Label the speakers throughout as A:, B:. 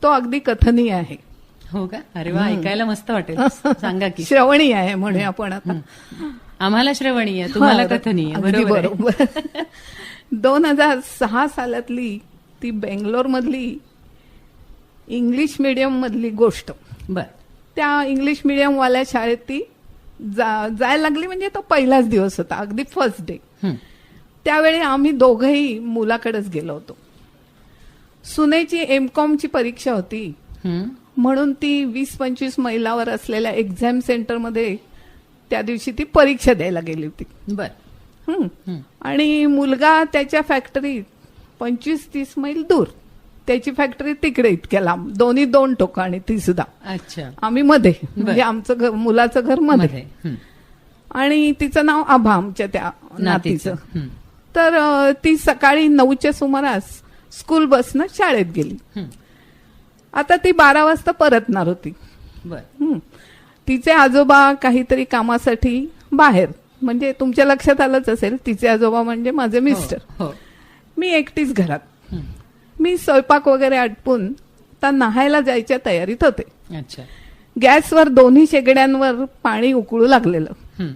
A: तो अगदी कथनीय आहे.
B: हो का? अरे वा, ऐकायला मस्त वाटेल. सांगा की.
A: श्रवणीय आहे म्हणूया आपण आता.
B: आम्हाला श्रवणीय, तुम्हाला कथनीय.
A: अगदी
B: बरोबर आहे.
A: बरोबर. 2006 सालातली ती बेंगलोर मधली इंग्लिश मीडियम मधली गोष्ट.
B: बर.
A: त्या इंग्लिश मीडियम वाल्या शाळेत ती जायला लागली. म्हणजे तो पहिलाच दिवस होता, अगदी फर्स्ट डे. त्यावेळी आम्ही दोघंही मुलाकडेच गेलो होतो. सुनेची एमकॉमची परीक्षा होती म्हणून ती 20-25 मैलावर असलेल्या एक्झाम सेंटरमध्ये त्या दिवशी ती परीक्षा द्यायला गेली होती.
B: बर.
A: आणि मुलगा त्याच्या फॅक्टरीत 25-30 मैल दूर, त्याची फॅक्टरी तिकडे इतक्या लांब, दोन्ही 2 टोकं आणि ती सुद्धा.
B: अच्छा.
A: आम्ही मध्ये, म्हणजे आमचं मुलाचं घर मध्ये. आणि तिचं नाव आभा, आमच्या त्या नातीचं. तर ती सकाळी 9च्या सुमारास स्कूल बसनं शाळेत गेली. आता ती 12 वाजता परतणार होती. तिचे आजोबा काहीतरी कामासाठी बाहेर, म्हणजे तुमच्या लक्षात आलंच असेल, तिचे आजोबा म्हणजे माझे मिस्टर. मी एकटीच घरात. मी स्वयंपाक वगैरे आटपून आता नहायला जायच्या तयारीत होते. गॅसवर दोन्ही शेगड्यांवर पाणी उकळू लागलेलं,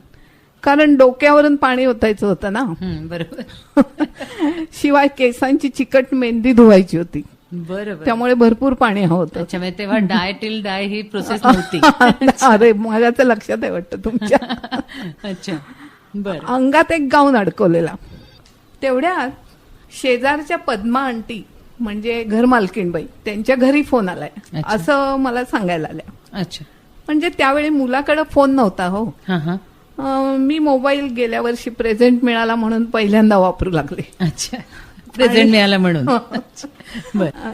A: कारण डोक्यावरून पाणी ओतायचं होतं ना.
B: बरोबर.
A: शिवाय केसांची चिकट मेहंदी धुवायची होती.
B: बरोबर.
A: त्यामुळे भरपूर पाणी हवं होतं.
B: तेव्हा डाय टिल डाय ही प्रोसेस नव्हती.
A: अरे, माझ्या तर लक्षात आहे वाटतं तुमच्या.
B: अच्छा. बर.
A: अंगात एक गाऊन अडकवलेला. तेवढ्यात शेजारच्या पद्मा आंटी, म्हणजे घरमालकीणबाई, त्यांच्या घरी फोन आलाय असं मला सांगायला आल्या.
B: अच्छा.
A: म्हणजे त्यावेळी मुलाकडे फोन नव्हता. हो. मी मोबाईल गेल्या वर्षी प्रेझेंट मिळाला म्हणून पहिल्यांदा वापरू लागले.
B: अच्छा. प्रेझेंट मिळाला म्हणून.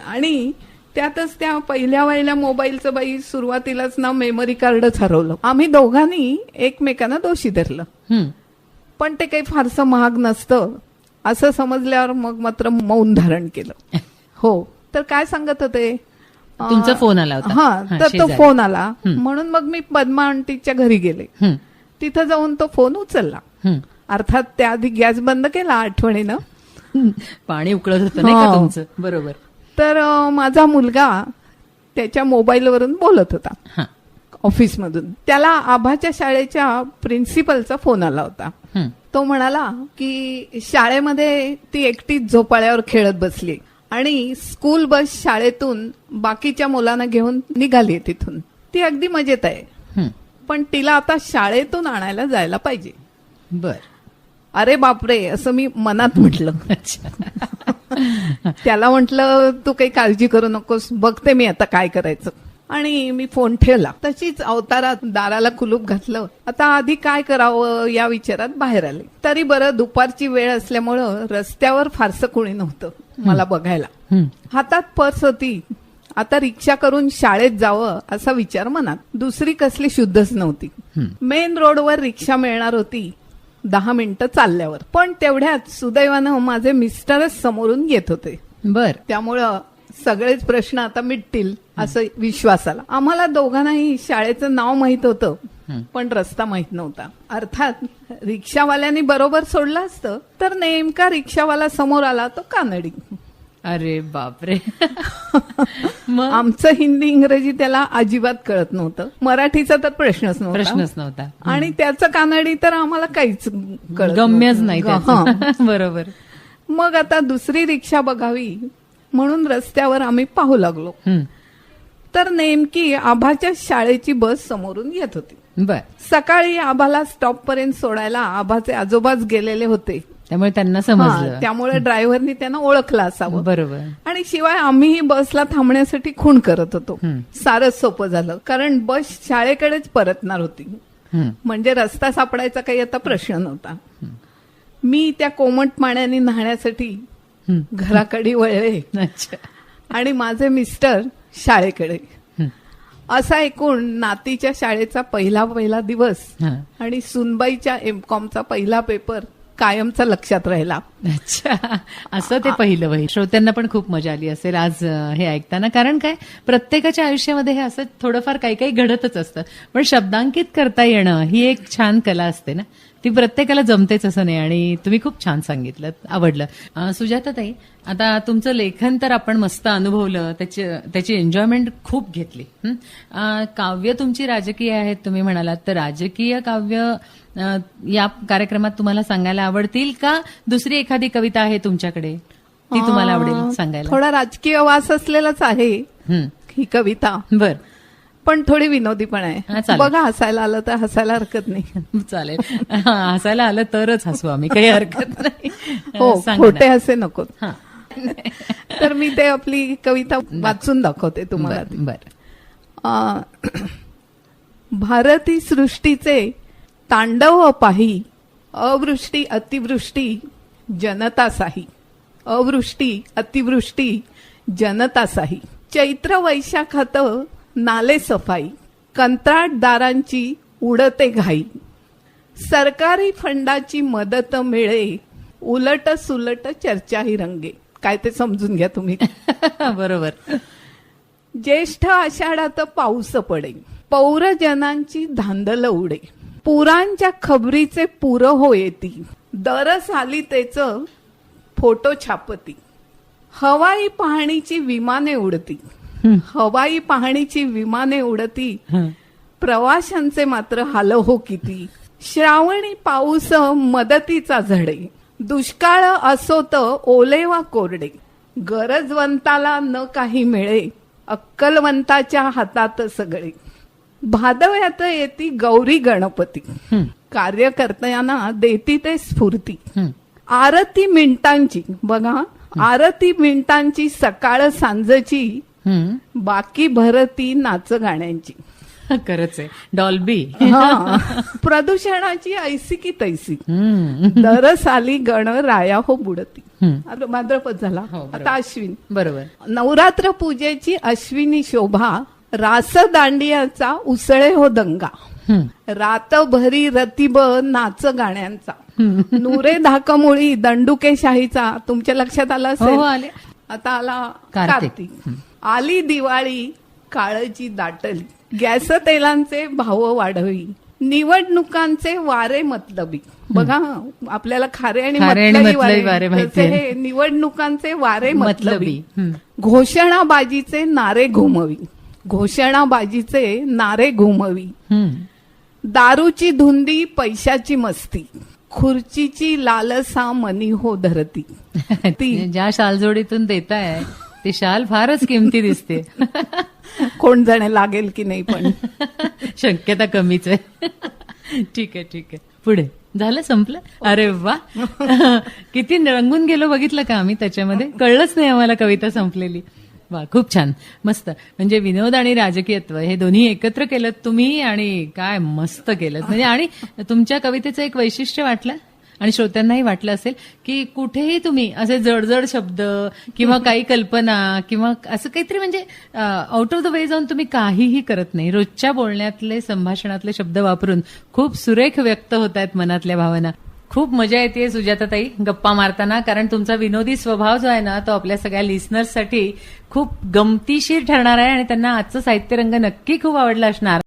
A: आणि त्यातच त्या पहिल्या मोबाईलचं बाई सुरुवातीलाच ना मेमरी कार्डच हरवलं. आम्ही दोघांनी एकमेकांना दोषी धरलं, पण ते काही फारसं महाग नसतं असं समजल्यावर मग मात्र मौन धारण केलं. हो. तर काय सांगत होते,
B: तुमचा फोन आला होता.
A: हा, तर तो फोन आला म्हणून मग मी पद्मा आंटीच्या घरी गेले. तिथं जाऊन तो फोन उचलला. अर्थात त्याआधी गॅस बंद केला आठवणीनं.
B: पाणी उकळत होतं नाही का तुमचं. बरोबर.
A: तर माझा मुलगा त्याच्या मोबाईलवरून बोलत होता ऑफिसमधून. त्याला आभाच्या शाळेच्या प्रिन्सिपलचा फोन आला होता. तो म्हणाला की शाळेमध्ये ती एकटीच झोपाळ्यावर खेळत बसली आणि स्कूल बस शाळेतून बाकीच्या मुलांना घेऊन निघाली तिथून. ती अगदी मजेत आहे, पण तिला आता शाळेतून आणायला जायला पाहिजे.
B: बर.
A: अरे बापरे, असं मी मनात म्हटलं. त्याला म्हटलं तू काही काळजी करू नकोस, बघते मी आता काय करायचं. आणि मी फोन ठेवला. तशीच अवतारात दाराला कुलूप घातलं. आता आधी काय करावं या विचारात बाहेर आले. तरी बरं, दुपारची वेळ असल्यामुळं रस्त्यावर फारसं कोणी नव्हतं मला बघायला. हातात पर्स होती. आता रिक्षा करून शाळेत जावं असा विचार मनात. दुसरी कसली शुद्धच नव्हती. मेन रोडवर रिक्षा मिळणार होती 10 मिनिटं चालल्यावर. पण तेवढ्यात सुदैवानं माझे मिस्टरच समोरून येत होते.
B: बर.
A: त्यामुळं सगळेच प्रश्न आता मिटतील असं विश्वास आला. आम्हाला दोघांनाही शाळेचं नाव माहित होतं, पण रस्ता माहित नव्हता. अर्थात रिक्षावाल्याने बरोबर सोडलं असतं तर नेमका रिक्षावाला समोर आला तो कानडी.
B: अरे बापरे.
A: आमचं हिंदी इंग्रजी त्याला अजिबात कळत नव्हतं. मराठीचा तर प्रश्नच नव्हता. आणि त्याचं कानडी तर आम्हाला काहीच कळत,
B: गम्यच नाही. बरोबर.
A: मग आता दुसरी रिक्षा बघावी म्हणून रस्त्यावर आम्ही पाहू लागलो. तर नेमकी आभाच्या शाळेची बस समोरून येत होती.
B: बर.
A: सकाळी आभाला स्टॉप पर्यंत सोडायला आभाचे आजोबाच गेलेले होते,
B: त्यामुळे त्यांना समजलं.
A: त्यामुळे ड्रायव्हरनी त्यांना ओळखलं असावं.
B: बरोबर.
A: आणि शिवाय आम्हीही बसला थांबण्यासाठी खूण करत होतो. सारंच सोपं झालं, कारण बस शाळेकडेच परतणार होती. म्हणजे रस्ता सापडायचा काही आता प्रश्न नव्हता. मी त्या कोमट पाण्याने न्हाण्यासाठी घराकडे वळले. आणि माझे मिस्टर शाळेकडे. असा एकूण नातीच्या शाळेचा पहिला दिवस आणि सुनबाईच्या एमकॉमचा पहिला पेपर कायमचा लक्षात राहिला.
B: अच्छा. असं ते पहिलं वही. श्रोत्यांना पण खूप मजा आली असेल आज हे ऐकताना, कारण काय, प्रत्येकाच्या आयुष्यामध्ये हे असं थोडंफार काही काही घडतच असतं, पण शब्दांकित करता येणं ही एक छान कला असते ना. ती प्रत्येकाला जमतेच असं नाही आणि तुम्ही खूप छान सांगितलं, आवडलं. सुजाताताई, आता तुमचं लेखन तर आपण मस्त अनुभवलं, त्याची एन्जॉयमेंट खूप घेतली. काव्य तुमची राजकीय आहेत तुम्ही म्हणालात, तर राजकीय काव्य या कार्यक्रमात तुम्हाला सांगायला आवडतील का दुसरी एखादी कविता आहे तुमच्याकडे ती तुम्हाला आवडेल सांगायला?
A: थोडा राजकीय वास असलेलाच आहे ही कविता,
B: बर,
A: पण थोडी विनोदी पण आहे.
B: चालेल.
A: बघा, हसायला आलं तर हसायला हरकत नाही.
B: चालेल, हसायला आलं तरच हसू आम्ही, काही हरकत नाही.
A: हो,
B: सांगा ना.
A: खोटे हसे नको.
B: हा.
A: तर मी ते आपली कविता वाचून दाखवते तुम्हाला.
B: बर.
A: भारती सृष्टीचे तांडव पाही, अवृष्टी अतिवृष्टी जनता साही. अवृष्टी अतिवृष्टी जनता साही. चैत्र वैशाखात नाले सफाई, कंत्राटदारांची उडते घाई. सरकारी फंडाची मदत मिळे, उलट सुलट चर्चाही रंगे. काय ते समजून घ्या तुम्ही.
B: बरोबर.
A: ज्येष्ठ आषाढात पाऊस पडे, पौरजनांची धांदल उडे. पुरांच्या खबरीचे पुर हो येती, दरस आली तेच फोटो छापती. हवाई पाहणीची विमाने उडती, हवाई पाहणीची विमाने उडती. प्रवाशांचे मात्र हाल हो किती. श्रावणी पाऊस मदतीचा झडे, दुष्काळ असो तर ओले वा कोरडे. गरजवंताला न काही मिळे, अक्कलवंताच्या हातात सगळे. भादव्यात येती गौरी गणपती, कार्यकर्त्यांना देती ते स्फूर्ती. आरती मिनिटांची, बघा, आरती मिनिटांची सकाळ सांजची, बाकी भरती नाच गाण्यांची.
B: खरंच आहे, डॉल्बी.
A: प्रदूषणाची ऐसी की तैसी, दरस आली गण राया हो बुडती. भाद्रपद झाला, आता अश्विन.
B: बरोबर.
A: नवरात्र पूजेची अश्विनी शोभा, रास दांडियाचा उसळे हो दंगा. रातभरी रतिब नाच गाण्यांचा, नुरे धाकमुळी दंडुकेशाहीचा. तुमच्या लक्षात आलं असेल. आता आला कार्तिक. आली दिवाळी काळजी दाटली, गॅस तेलांचे भाव वाढवी. निवडणुकांचे वारे मतलबी, बघा, आपल्याला खारे आणि मतलबी वारे माहिती, हे निवडणुकांचे वारे मतलबी. घोषणाबाजीचे नारे घुमवी, घोषणाबाजीचे नारे घुमवी. दारूची धुंदी पैशाची मस्ती, खुर्चीची लालसा मनी हो धरती.
B: ती ज्या शालजोडीतून देताय ती शाल फारच किमती दिसते.
A: कोण जाणे लागेल की नाही, पण
B: शक्यता कमीच आहे. ठीक आहे, ठीक आहे. पुढे झालं, संपलं. अरे वा, किती रंगून गेलो बघितलं का आम्ही त्याच्यामध्ये, कळलंच नाही आम्हाला कविता संपलेली. वा, खूप छान, मस्त. म्हणजे विनोद आणि राजकीयत्व हे दोन्ही एकत्र केलं तुम्ही आणि काय मस्त केलं. म्हणजे आणि तुमच्या कवितेचं एक वैशिष्ट्य वाटलं आणि श्रोत्यांनाही वाटलं असेल की कुठेही तुम्ही असे जडजड शब्द किंवा काही कल्पना किंवा असं काहीतरी म्हणजे आउट ऑफ द वे जाऊन तुम्ही काहीही करत नाही. रोजच्या बोलण्यातले, संभाषणातले शब्द वापरून खूप सुरेख व्यक्त होत आहेत मनातल्या भावना. खूप मजा येते सुजाताताई गप्पा मारताना, कारण तुमचा विनोदी स्वभाव जो आहे ना तो आपल्या सगळ्या लिस्नर्ससाठी खूप गमतीशीर ठरणार आहे आणि त्यांना आजचं साहित्य रंग नक्की खूप आवडला असणार.